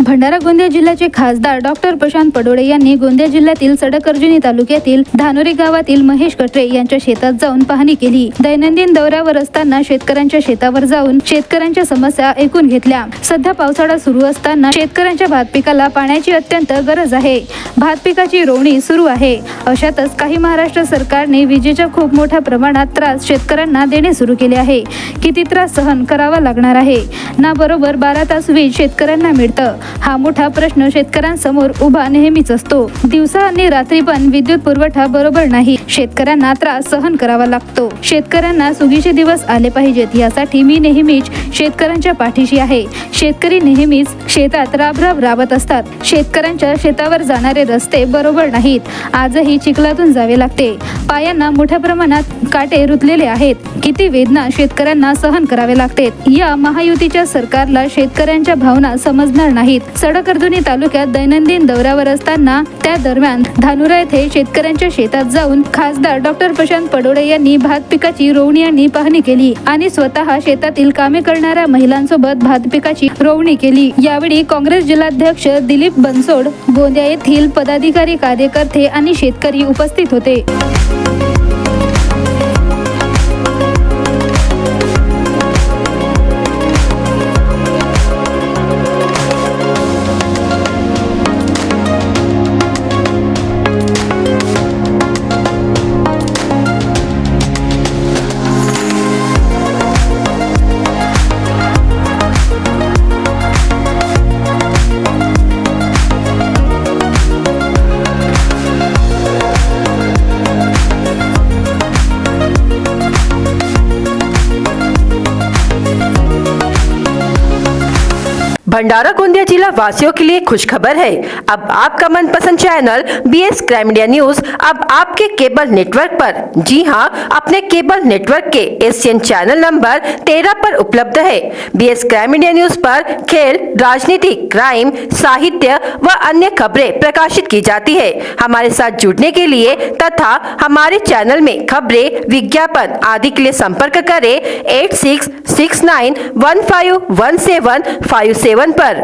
भंडारा गोंदिया जिल्ह्याचे खासदार डॉक्टर प्रशांत पडोळे यांनी गोंदिया जिल्ह्यातील सडक-अर्जुनी तालुक्यातील धानोरी गावातील महेश कटरे यांच्या शेतात जाऊन पाहणी केली। दैनंदिन दौऱ्यावर असताना शेतकऱ्यांच्या शेतावर जाऊन शेतकऱ्यांच्या समस्या ऐकून घेतल्या। सध्या पावसाळा सुरू असताना शेतकऱ्यांच्या भात पिकाला पाण्याची अत्यंत गरज आहे। भात पिकाची रोवणी सुरू आहे। अशातच काही महाराष्ट्र सरकारने विजेचा खूप मोठ्या प्रमाणात त्रास शेतकऱ्यांना देणे सुरू केले आहे। किती त्रास सहन करावा लागणार आहे ना? बरोबर 12 तास वीज शेतकऱ्यांना मिळतं। हा मोठा प्रश्न शेतकऱ्यांसमोर उभा नेहमीच असतो। दिवसा आणि रात्री पण विद्युत पुरवठा बरोबर नाही। शेतकऱ्यांना त्रास सहन करावा लागतो। शेतकऱ्यांना सुगीचे दिवस आले पाहिजेत यासाठी मी नेहमीच शेतकऱ्यांच्या पाठीशी आहे। शेतकरी नेहमीच शेतात राबत असतात। शेतकऱ्यांच्या शेतावर जाणारे रस्ते बरोबर नाहीत। आजही चिखलातून जावे लागते। पायांना मोठ्या प्रमाणात काटे रुतलेले आहेत। किती वेदना शेतकऱ्यांना सहन करावे लागते। या महायुतीच्या सरकारला शेतकऱ्यांच्या भावना समजणार नाहीत। सडक-अर्जुनी तालुक्यात दैनंदिन दौऱ्यावर असताना त्या दरम्यान धानुरा येथे शेतकऱ्यांच्या शेतात जाऊन खासदार डॉक्टर प्रशांत पडोळे यांनी भात पिकाची रोवणी आणि पाहणी केली आणि स्वतः शेतातील कामे करणाऱ्या महिलांसोबत भात पिकाची रोवणी केली। यावेळी काँग्रेस जिल्हाध्यक्ष दिलीप बनसोड, गोंदिया येथील पदाधिकारी, कार्यकर्ते आणि शेतकरी उपस्थित होते। भंडारा गोंदिया जिला वासियों के लिए खुशखबर है। अब आपका मनपसंद channel BS crime media news अब आपके केबल नेटवर्क पर, जी हां, अपने केबल नेटवर्क के एशियन चैनल नंबर 13 पर उपलब्ध है। BS क्राइम मीडिया न्यूज पर खेल, राजनीति, क्राइम, साहित्य व अन्य खबरें प्रकाशित की जाती है। हमारे साथ जुड़ने के लिए तथा हमारे चैनल में खबरें, विज्ञापन आदि के लिए संपर्क करें 8669151757 पर।